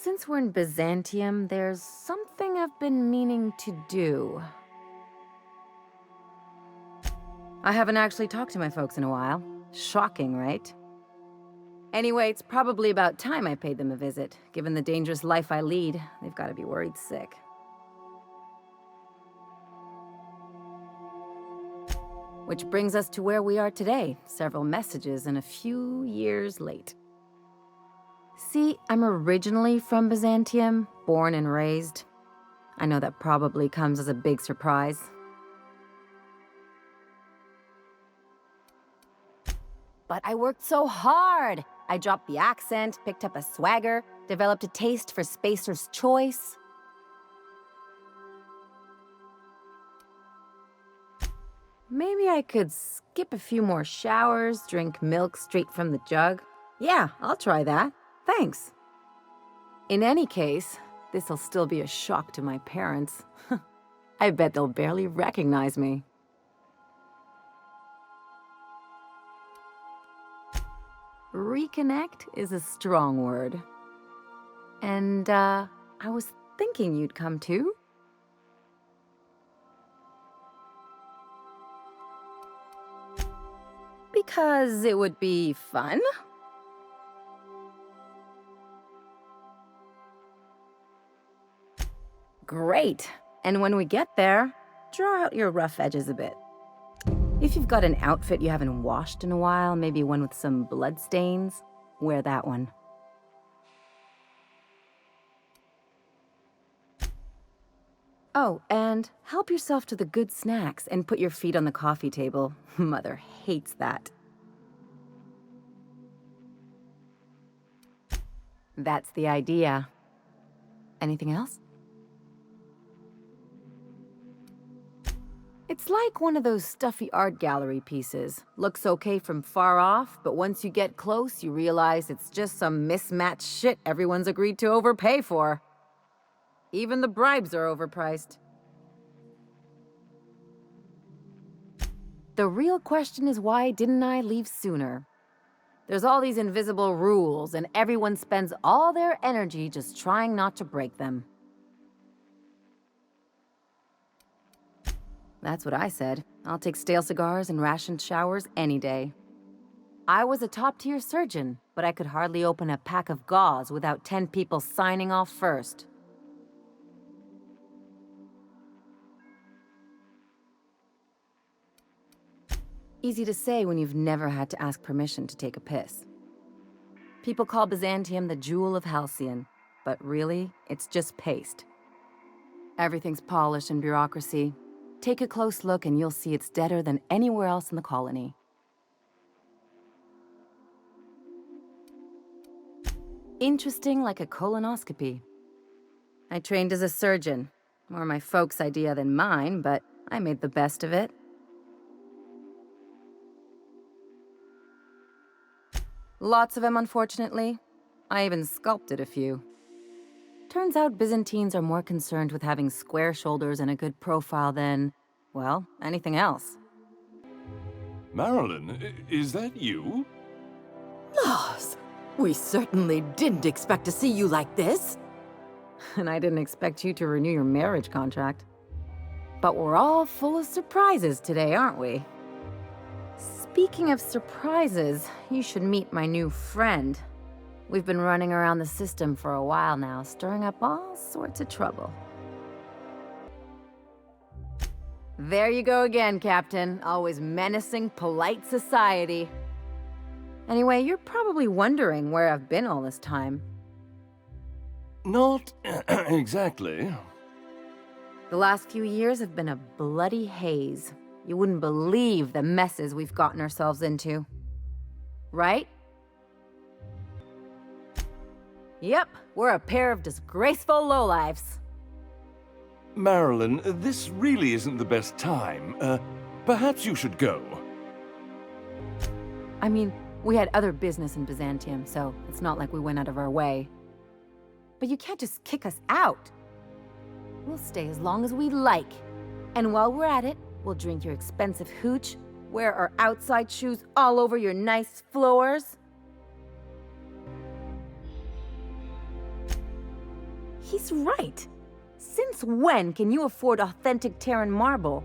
since we're in Byzantium, there's something I've been meaning to do. I haven't actually talked to my folks in a while. Shocking, right? Anyway, it's probably about time I paid them a visit. Given the dangerous life I lead, they've got to be worried sick. Which brings us to where we are today, several messages and a few years late. See, I'm originally from Byzantium, born and raised. I know that probably comes as a big surprise. But I worked so hard! I dropped the accent, picked up a swagger, developed a taste for Spacer's Choice. Maybe I could skip a few more showers, drink milk straight from the jug. Yeah, I'll try that. Thanks. In any case, this'll still be a shock to my parents. I bet they'll barely recognize me. Reconnect is a strong word. And, I was thinking you'd come too. Because it would be fun? Great. And when we get there, draw out your rough edges a bit. If you've got an outfit you haven't washed in a while, maybe one with some blood stains, wear that one. Oh, and help yourself to the good snacks and put your feet on the coffee table. Mother hates that. That's the idea. Anything else? It's like one of those stuffy art gallery pieces. Looks okay from far off, but once you get close, you realize it's just some mismatched shit everyone's agreed to overpay for. Even the bribes are overpriced. The real question is, why didn't I leave sooner? There's all these invisible rules, and everyone spends all their energy just trying not to break them. That's what I said. I'll take stale cigars and rationed showers any day. I was a top-tier surgeon, but I could hardly open a pack of gauze without 10 people signing off first. Easy to say when you've never had to ask permission to take a piss. People call Byzantium the jewel of Halcyon, but really, it's just paste. Everything's polish and bureaucracy. Take a close look and you'll see it's deader than anywhere else in the colony. Interesting like a colonoscopy. I trained as a surgeon. More my folks' idea than mine, but I made the best of it. Lots of them, unfortunately. I even sculpted a few. Turns out Byzantines are more concerned with having square shoulders and a good profile than, well, anything else. Marilyn, is that you? Lars, we certainly didn't expect to see you like this. And I didn't expect you to renew your marriage contract. But we're all full of surprises today, aren't we? Speaking of surprises, you should meet my new friend. We've been running around the system for a while now, stirring up all sorts of trouble. There you go again, Captain. Always menacing polite society. Anyway, you're probably wondering where I've been all this time. Not exactly. The last few years have been a bloody haze. You wouldn't believe the messes we've gotten ourselves into. Right? Yep, we're a pair of disgraceful lowlifes. Marilyn, this really isn't the best time. Perhaps you should go. I mean, we had other business in Byzantium, so it's not like we went out of our way. But you can't just kick us out. We'll stay as long as we like. And while we're at it, we'll drink your expensive hooch, wear our outside shoes all over your nice floors. He's right. Since when can you afford authentic Terran marble?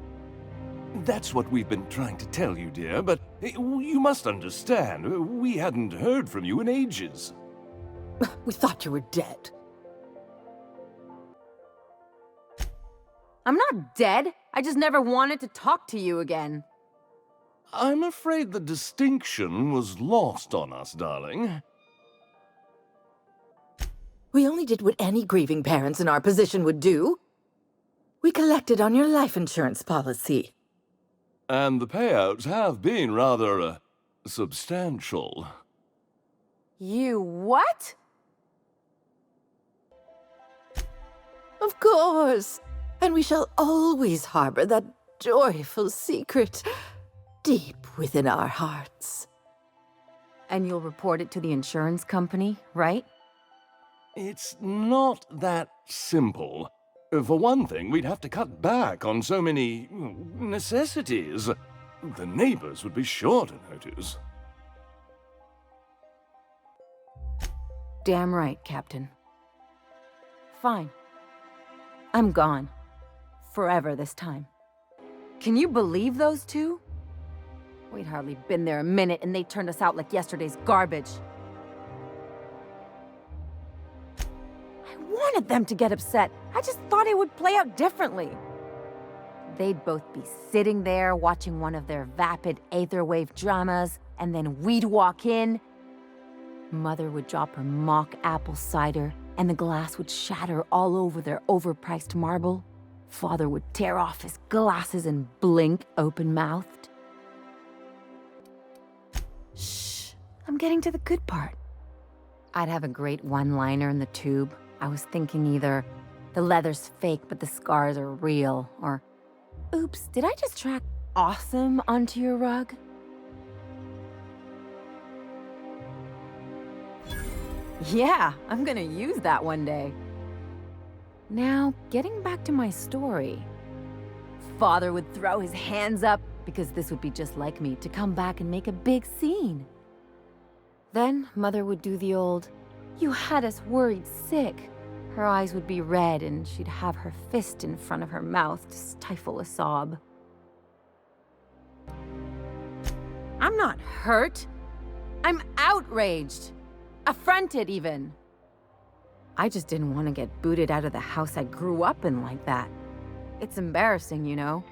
That's what we've been trying to tell you, dear, but you must understand, we hadn't heard from you in ages. We thought you were dead. I'm not dead. I just never wanted to talk to you again. I'm afraid the distinction was lost on us, darling. We only did what any grieving parents in our position would do. We collected on your life insurance policy. And the payouts have been rather, substantial. You what? Of course. And we shall always harbor that joyful secret deep within our hearts. And you'll report it to the insurance company, right? It's not that simple. For one thing, we'd have to cut back on so many necessities. The neighbors would be sure to notice. Damn right, Captain. Fine. I'm gone. Forever this time. Can you believe those two? We'd hardly been there a minute and they turned us out like yesterday's garbage. I wanted them to get upset. I just thought it would play out differently. They'd both be sitting there watching one of their vapid aetherwave dramas, and then we'd walk in. Mother would drop her mock apple cider, and the glass would shatter all over their overpriced marble. Father would tear off his glasses and blink open-mouthed. Shh, I'm getting to the good part. I'd have a great one-liner in the tube. I was thinking either, the leather's fake but the scars are real, or, oops, did I just track awesome onto your rug? Yeah, I'm gonna use that one day. Now, getting back to my story. Father would throw his hands up, because this would be just like me, to come back and make a big scene. Then, Mother would do the old, "You had us worried sick." Her eyes would be red, and she'd have her fist in front of her mouth to stifle a sob. I'm not hurt. I'm outraged. Affronted, even. I just didn't want to get booted out of the house I grew up in like that. It's embarrassing, you know.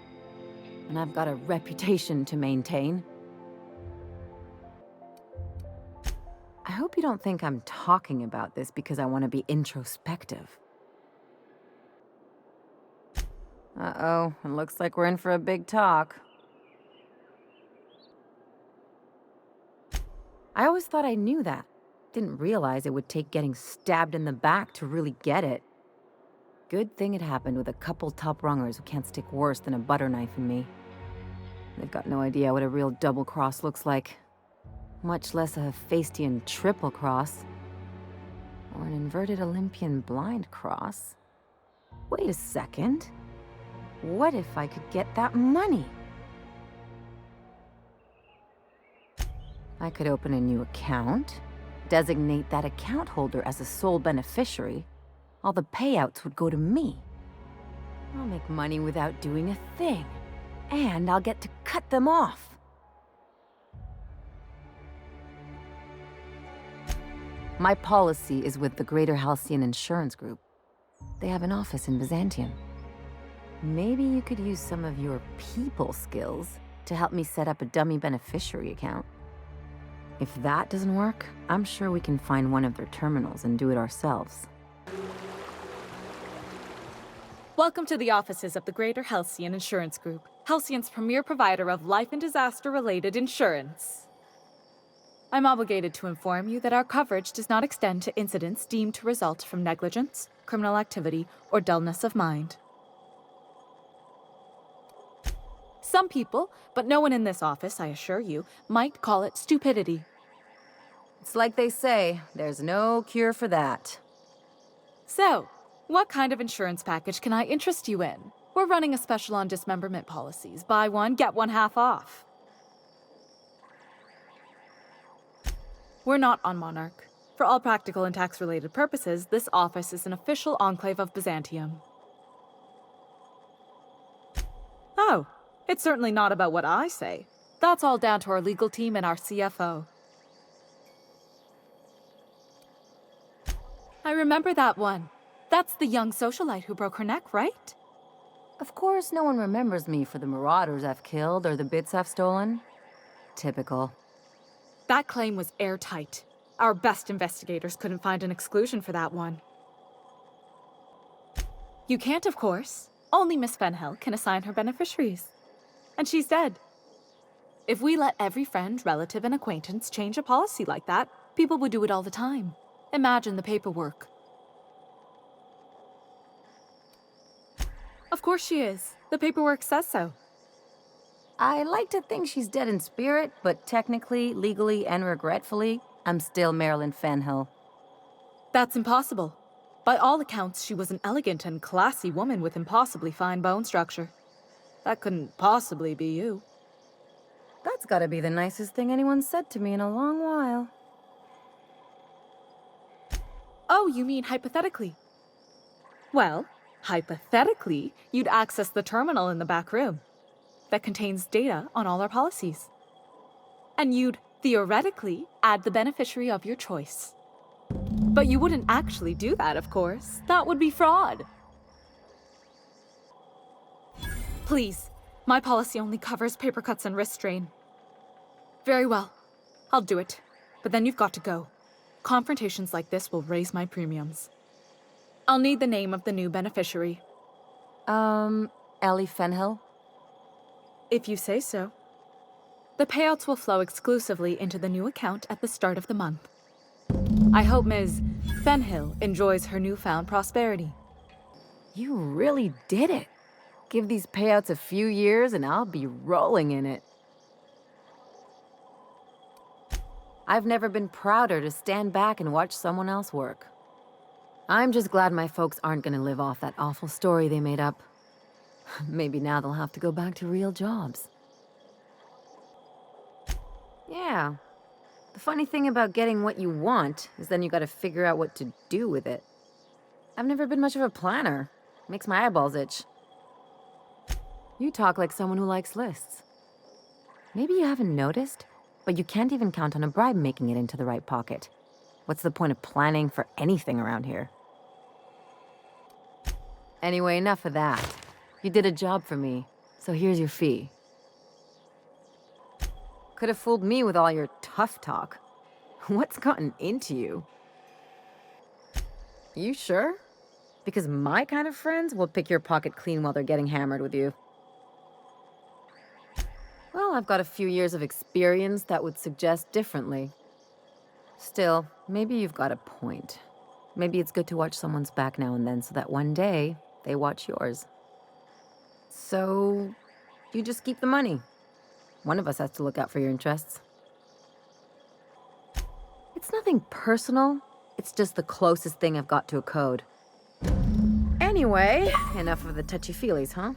And I've got a reputation to maintain. I hope you don't think I'm talking about this because I want to be introspective. Uh-oh, it looks like we're in for a big talk. I always thought I knew that. Didn't realize it would take getting stabbed in the back to really get it. Good thing it happened with a couple top-rungers who can't stick worse than a butter knife in me. They've got no idea what a real double cross looks like. Much less a Hephaestian triple cross. Or an inverted Olympian blind cross. Wait a second. What if I could get that money? I could open a new account, designate that account holder as a sole beneficiary. All the payouts would go to me. I'll make money without doing a thing. And I'll get to cut them off. My policy is with the Greater Halcyon Insurance Group. They have an office in Byzantium. Maybe you could use some of your people skills to help me set up a dummy beneficiary account. If that doesn't work, I'm sure we can find one of their terminals and do it ourselves. Welcome to the offices of the Greater Halcyon Insurance Group, Halcyon's premier provider of life and disaster-related insurance. I'm obligated to inform you that our coverage does not extend to incidents deemed to result from negligence, criminal activity, or dullness of mind. Some people, but no one in this office, I assure you, might call it stupidity. It's like they say, there's no cure for that. So, what kind of insurance package can I interest you in? We're running a special on dismemberment policies. Buy one, get one half off. We're not on Monarch. For all practical and tax-related purposes, this office is an official enclave of Byzantium. Oh, it's certainly not about what I say. That's all down to our legal team and our CFO. I remember that one. That's the young socialite who broke her neck, right? Of course, no one remembers me for the marauders I've killed or the bits I've stolen. Typical. That claim was airtight. Our best investigators couldn't find an exclusion for that one. You can't, of course. Only Miss Fenhill can assign her beneficiaries. And she's dead. If we let every friend, relative, and acquaintance change a policy like that, people would do it all the time. Imagine the paperwork. Of course she is. The paperwork says so. I like to think she's dead in spirit, but technically, legally, and regretfully, I'm still Marilyn Fenhill. That's impossible. By all accounts, she was an elegant and classy woman with impossibly fine bone structure. That couldn't possibly be you. That's gotta be the nicest thing anyone's said to me in a long while. Oh, you mean hypothetically? Well, hypothetically, you'd access the terminal in the back room that contains data on all our policies. And you'd theoretically add the beneficiary of your choice. But you wouldn't actually do that, of course. That would be fraud. Please, my policy only covers paper cuts and wrist strain. Very well, I'll do it. But then you've got to go. Confrontations like this will raise my premiums. I'll need the name of the new beneficiary. Ellie Fenhill? If you say so. The payouts will flow exclusively into the new account at the start of the month. I hope Ms. Fenhill enjoys her newfound prosperity. You really did it. Give these payouts a few years and I'll be rolling in it. I've never been prouder to stand back and watch someone else work. I'm just glad my folks aren't gonna live off that awful story they made up. Maybe now they'll have to go back to real jobs. Yeah. The funny thing about getting what you want is then you gotta figure out what to do with it. I've never been much of a planner. Makes my eyeballs itch. You talk like someone who likes lists. Maybe you haven't noticed, but you can't even count on a bribe making it into the right pocket. What's the point of planning for anything around here? Anyway, enough of that. You did a job for me, so here's your fee. Could have fooled me with all your tough talk. What's gotten into you? You sure? Because my kind of friends will pick your pocket clean while they're getting hammered with you. Well, I've got a few years of experience that would suggest differently. Still, maybe you've got a point. Maybe it's good to watch someone's back now and then so that one day they watch yours. So, you just keep the money. One of us has to look out for your interests. It's nothing personal. It's just the closest thing I've got to a code. Anyway, enough of the touchy-feelies, huh?